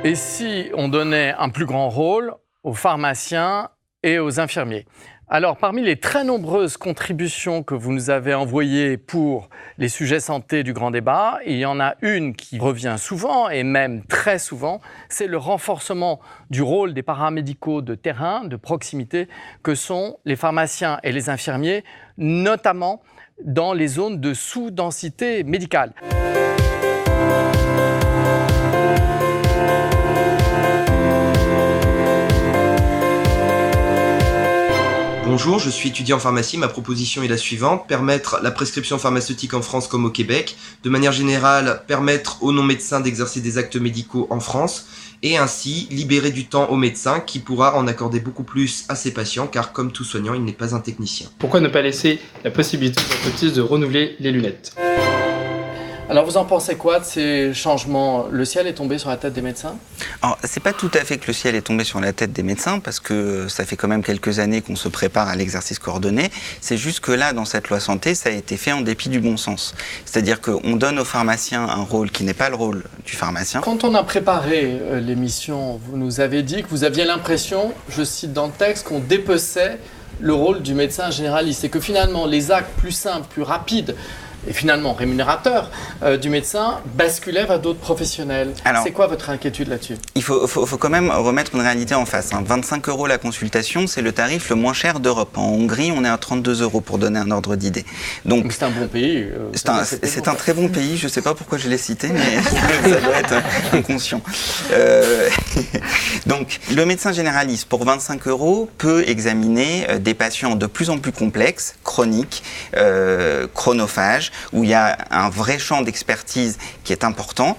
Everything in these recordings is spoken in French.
Et si on donnait un plus grand rôle aux pharmaciens et aux infirmiers? Alors, parmi les très nombreuses contributions que vous nous avez envoyées pour les sujets santé du grand débat, il y en a une qui revient souvent, et même très souvent, c'est le renforcement du rôle des paramédicaux de terrain, de proximité, que sont les pharmaciens et les infirmiers, notamment dans les zones de sous-densité médicale. Bonjour, je suis étudiant en pharmacie. Ma proposition est la suivante: permettre la prescription pharmaceutique en France comme au Québec. De manière générale, permettre aux non-médecins d'exercer des actes médicaux en France et ainsi libérer du temps aux médecins qui pourra en accorder beaucoup plus à ses patients car comme tout soignant, il n'est pas un technicien. Pourquoi ne pas laisser la possibilité aux orthoptistes de renouveler les lunettes ? Alors, vous en pensez quoi de ces changements? Le ciel est tombé sur la tête des médecins? Alors, c'est pas tout à fait que le ciel est tombé sur la tête des médecins, parce que ça fait quand même quelques années qu'on se prépare à l'exercice coordonné. C'est juste que là, dans cette loi santé, ça a été fait en dépit du bon sens. C'est-à-dire qu'on donne aux pharmaciens un rôle qui n'est pas le rôle du pharmacien. Quand on a préparé l'émission, vous nous avez dit que vous aviez l'impression, je cite dans le texte, qu'on dépeçait le rôle du médecin généraliste et que finalement, les actes plus simples, plus rapides, et finalement rémunérateur du médecin basculait vers d'autres professionnels. Alors, c'est quoi votre inquiétude là-dessus? Il faut quand même remettre une réalité en face. 25 € la consultation, c'est le tarif le moins cher d'Europe. En Hongrie, on est à 32 € pour donner un ordre d'idée. Donc c'est un bon pays. C'est un très bon pays. Je ne sais pas pourquoi je l'ai cité, mais ça doit être inconscient. Donc le médecin généraliste, pour 25 € peut examiner des patients de plus en plus complexes, chroniques, chronophages, où il y a un vrai champ d'expertise qui est important.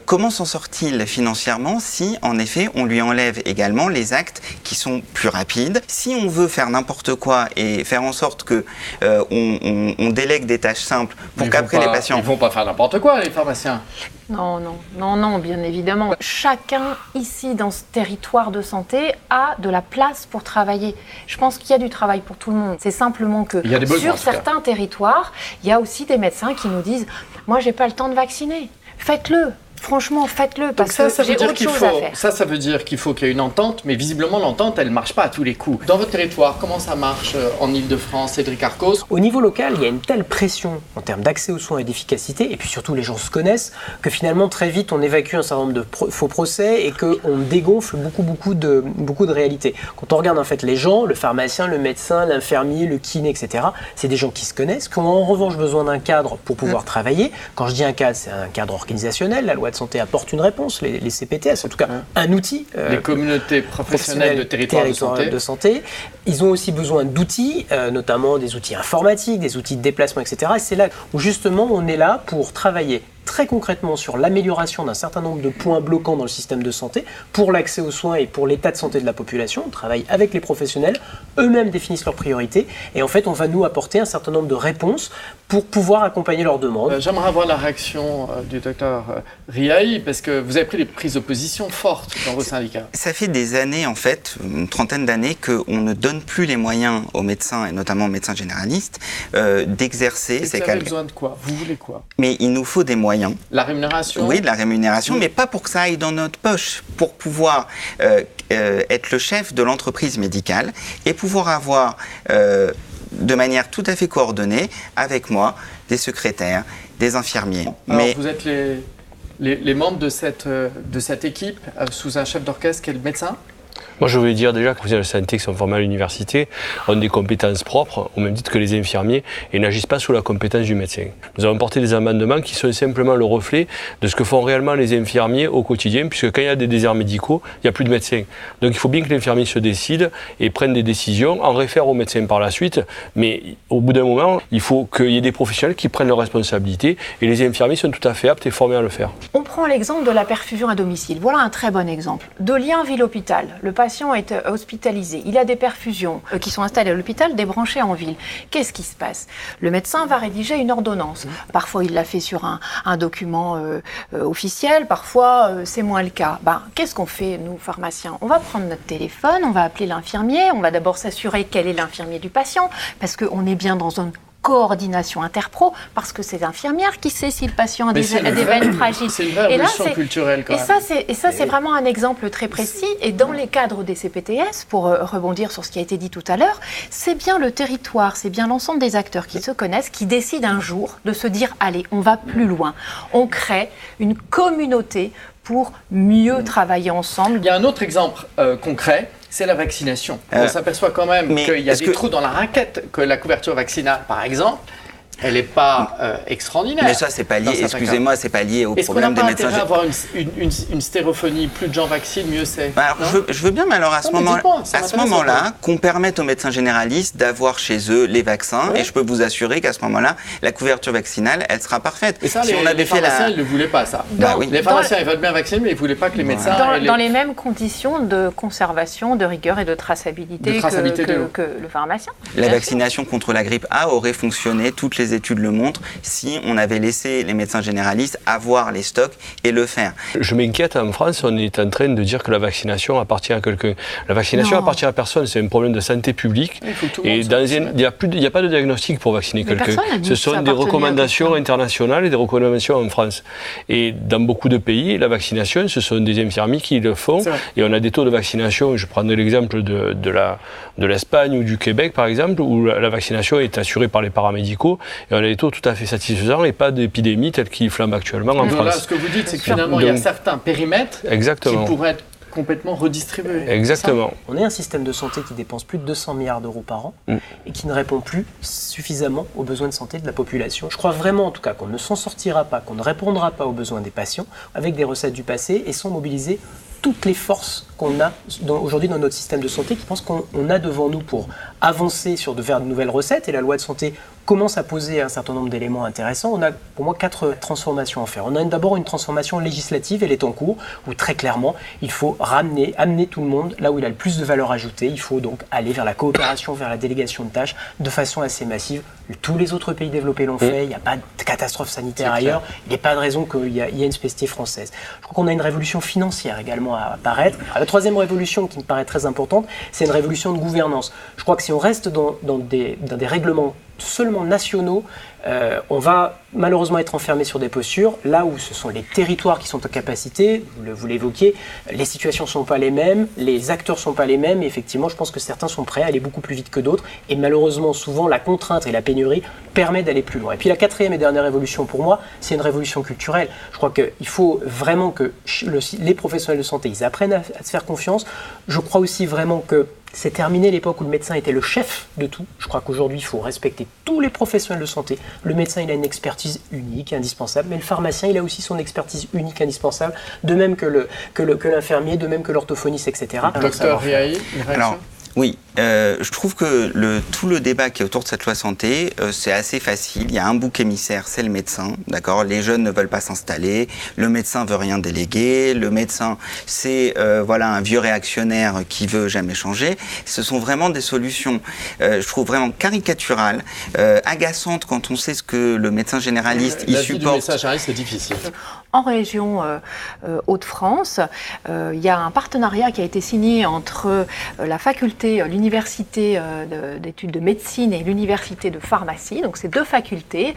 Comment s'en sort-il financièrement si, en effet, on lui enlève également les actes qui sont plus rapides? Si on veut faire n'importe quoi et faire en sorte que on délègue des tâches simples pour qu'après les patients... Ils ne vont pas faire n'importe quoi, les pharmaciens. Non, bien évidemment. Chacun ici, dans ce territoire de santé, a de la place pour travailler. Je pense qu'il y a du travail pour tout le monde. C'est simplement que sur certains territoires, il y a aussi des médecins qui nous disent « Moi, j'ai pas le temps de vacciner. Faites-le ». Franchement, faites-le, parce que j'ai autre chose à faire. Ça veut dire qu'il faut qu'il y ait une entente, mais visiblement, l'entente, elle ne marche pas à tous les coups. Dans votre territoire, comment ça marche en Ile-de-France, Cédric Arcos? Au niveau local, il y a une telle pression en termes d'accès aux soins et d'efficacité, et puis surtout, les gens se connaissent, que finalement, très vite, on évacue un certain nombre de faux procès et qu'on dégonfle beaucoup de réalités. Quand on regarde en fait les gens, le pharmacien, le médecin, l'infirmier, le kiné, etc., c'est des gens qui se connaissent, qui ont en revanche besoin d'un cadre pour pouvoir travailler. Quand je dis un cadre, c'est un cadre organisationnel. La loi de santé apporte une réponse, les CPTS, en tout cas un outil. Les communautés professionnelles de territoire de santé. Ils ont aussi besoin d'outils, notamment des outils informatiques, des outils de déplacement, etc. Et c'est là où justement on est là pour travailler très concrètement sur l'amélioration d'un certain nombre de points bloquants dans le système de santé pour l'accès aux soins et pour l'état de santé de la population. On travaille avec les professionnels, eux-mêmes définissent leurs priorités et en fait on va nous apporter un certain nombre de réponses pour pouvoir accompagner leurs demandes. J'aimerais avoir la réaction du docteur Riahi parce que vous avez pris des prises d'opposition fortes dans vos syndicats. Ça fait des années en fait, une trentaine d'années qu'on ne donne plus les moyens aux médecins et notamment aux médecins généralistes d'exercer. Vous avez besoin de quoi? Vous voulez quoi? Mais il nous faut des moyens. La rémunération? Oui, de la rémunération, mais pas pour que ça aille dans notre poche, pour pouvoir être le chef de l'entreprise médicale et pouvoir avoir de manière tout à fait coordonnée avec moi des secrétaires, des infirmiers. Alors, vous êtes les membres de cette équipe sous un chef d'orchestre qui est le médecin? Moi, je voulais dire déjà que les professionnels de santé qui sont formés à l'université ont des compétences propres, au même titre que les infirmiers, et n'agissent pas sous la compétence du médecin. Nous avons porté des amendements qui sont simplement le reflet de ce que font réellement les infirmiers au quotidien, puisque quand il y a des déserts médicaux, il n'y a plus de médecins. Donc il faut bien que l'infirmier se décide et prenne des décisions, en réfère au médecin par la suite, mais au bout d'un moment, il faut qu'il y ait des professionnels qui prennent leurs responsabilités, et les infirmiers sont tout à fait aptes et formés à le faire. On prend l'exemple de la perfusion à domicile. Voilà un très bon exemple. De lien ville-hôpital. Le patient est hospitalisé, il a des perfusions qui sont installées à l'hôpital, débranchées en ville. Qu'est-ce qui se passe? Le médecin va rédiger une ordonnance. Parfois, il l'a fait sur un document officiel, parfois, c'est moins le cas. Qu'est-ce qu'on fait, nous, pharmaciens? On va prendre notre téléphone, on va appeler l'infirmier, on va d'abord s'assurer quel est l'infirmier du patient, parce qu'on est bien dans un coordination interpro, parce que c'est l'infirmière qui sait si le patient a des veines fragiles. C'est une vraie révolution culturelle quand même. Et ça, c'est vraiment un exemple très précis. Et dans les cadres des CPTS, pour rebondir sur ce qui a été dit tout à l'heure, c'est bien le territoire, c'est bien l'ensemble des acteurs qui se connaissent, qui décident un jour de se dire « Allez, on va plus loin ». On crée une communauté pour mieux travailler ensemble. Il y a un autre exemple concret, c'est la vaccination. On s'aperçoit quand même qu'il y a des trous dans la raquette, que la couverture vaccinale, par exemple, elle n'est pas extraordinaire. Mais ça, c'est pas lié, excusez-moi, c'est pas lié au problème des médecins. Est-ce qu'on n'a pas intérêt à avoir une stérophonie? Plus de gens vaccinent, mieux c'est. Alors, je veux bien, mais alors à ce moment-là, qu'on permette aux médecins généralistes d'avoir chez eux les vaccins, et je peux vous assurer qu'à ce moment-là, la couverture vaccinale, elle sera parfaite. Et ça, les pharmaciens, ils ne voulaient pas, ça. Les pharmaciens, ils veulent bien vacciner, mais ils ne voulaient pas que les médecins... Dans les mêmes conditions de conservation, de rigueur et de traçabilité que le pharmacien. La vaccination contre la grippe A aurait fonctionné, toutes les études le montrent, si on avait laissé les médecins généralistes avoir les stocks et le faire. Je m'inquiète, en France, on est en train de dire que la vaccination appartient à quelqu'un. La vaccination appartient à personne, c'est un problème de santé publique. Et il n'y a pas de diagnostic pour vacciner quelqu'un. Ce sont des recommandations internationales et des recommandations en France. Et dans beaucoup de pays, la vaccination, ce sont des infirmiers qui le font. Et on a des taux de vaccination, je prendrai l'exemple de l'Espagne ou du Québec, par exemple, où la vaccination est assurée par les paramédicaux. Et on a des taux tout à fait satisfaisants et pas d'épidémie telle qu'il flambe actuellement en France. Là, ce que vous dites, c'est que finalement, il y a certains périmètres qui pourraient être complètement redistribués. Exactement. On est un système de santé qui dépense plus de 200 milliards d'euros par an et qui ne répond plus suffisamment aux besoins de santé de la population. Je crois vraiment, en tout cas, qu'on ne s'en sortira pas, qu'on ne répondra pas aux besoins des patients avec des recettes du passé et sans mobiliser toutes les forces qu'on a aujourd'hui dans notre système de santé, qui pense qu'on a devant nous pour avancer vers de nouvelles recettes. Et la loi de santé commence à poser un certain nombre d'éléments intéressants. On a, pour moi, 4 transformations à faire. On a d'abord une transformation législative, elle est en cours, où très clairement, il faut amener tout le monde là où il a le plus de valeur ajoutée. Il faut donc aller vers la coopération, vers la délégation de tâches, de façon assez massive. Tous les autres pays développés l'ont fait, il n'y a pas de catastrophe sanitaire ailleurs, il n'y a pas de raison qu'il y ait une spécificité française. Je crois qu'on a une révolution financière également à apparaître. La troisième révolution qui me paraît très importante, c'est une révolution de gouvernance. Je crois que si on reste dans des règlements seulement nationaux, on va malheureusement être enfermé sur des postures, là où ce sont les territoires qui sont en capacité, vous l'évoquiez, les situations ne sont pas les mêmes, les acteurs ne sont pas les mêmes, et effectivement je pense que certains sont prêts à aller beaucoup plus vite que d'autres, et malheureusement souvent la contrainte et la pénurie permettent d'aller plus loin. Et puis la quatrième et dernière révolution pour moi, c'est une révolution culturelle. Je crois qu'il faut vraiment que les professionnels de santé, ils apprennent à se faire confiance. Je crois aussi vraiment que c'est terminé l'époque où le médecin était le chef de tout. Je crois qu'aujourd'hui, il faut respecter tous les professionnels de santé. Le médecin, il a une expertise unique, indispensable, mais le pharmacien, il a aussi son expertise unique, indispensable, de même que l'infirmier, de même que l'orthophoniste, etc. Docteur Riahi, une réaction ? Oui, je trouve que tout le débat qui est autour de cette loi santé, c'est assez facile. Il y a un bouc émissaire, c'est le médecin, d'accord ? Les jeunes ne veulent pas s'installer, le médecin veut rien déléguer, le médecin, c'est un vieux réactionnaire qui veut jamais changer. Ce sont vraiment des solutions, je trouve vraiment caricaturales, agaçantes quand on sait ce que le médecin généraliste il supporte. Le médecin généraliste, c'est difficile. En région Hauts-de-France, il y a un partenariat qui a été signé entre la faculté, l'université d'études de médecine et l'université de pharmacie. Donc, c'est 2 facultés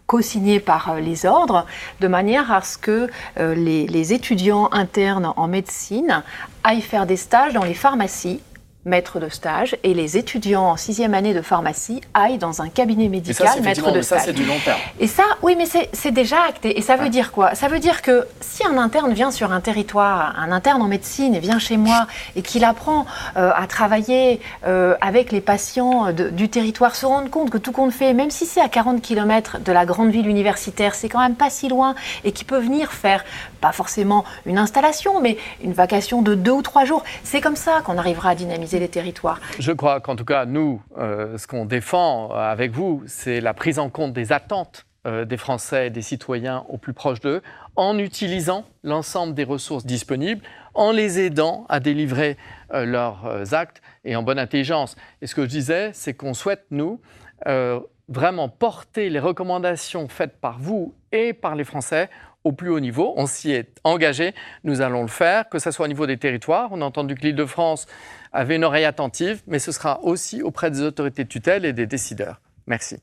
co-signées par les ordres, de manière à ce que les étudiants internes en médecine aillent faire des stages dans les pharmacies, maître de stage, et les étudiants en 6e année de pharmacie aillent dans un cabinet médical, maître de stage. Ça, c'est du long terme. Et ça, oui, mais c'est déjà acté. Et ça veut dire quoi ? Ça veut dire que si un interne vient sur un territoire, un interne en médecine vient chez moi et qu'il apprend à travailler avec les patients du territoire, se rendre compte que tout compte fait, même si c'est à 40 km de la grande ville universitaire, c'est quand même pas si loin, et qui peut venir faire, pas forcément une installation, mais une vacation de 2 ou 3 jours. C'est comme ça qu'on arrivera à dynamiser les territoires. Je crois qu'en tout cas, nous, ce qu'on défend avec vous, c'est la prise en compte des attentes des Français et des citoyens au plus proche d'eux, en utilisant l'ensemble des ressources disponibles, en les aidant à délivrer leurs actes et en bonne intelligence. Et ce que je disais, c'est qu'on souhaite, nous, vraiment porter les recommandations faites par vous et par les Français au plus haut niveau. On s'y est engagé, nous allons le faire, que ce soit au niveau des territoires. On a entendu que l'Île-de-France avait une oreille attentive, mais ce sera aussi auprès des autorités de tutelle et des décideurs. Merci.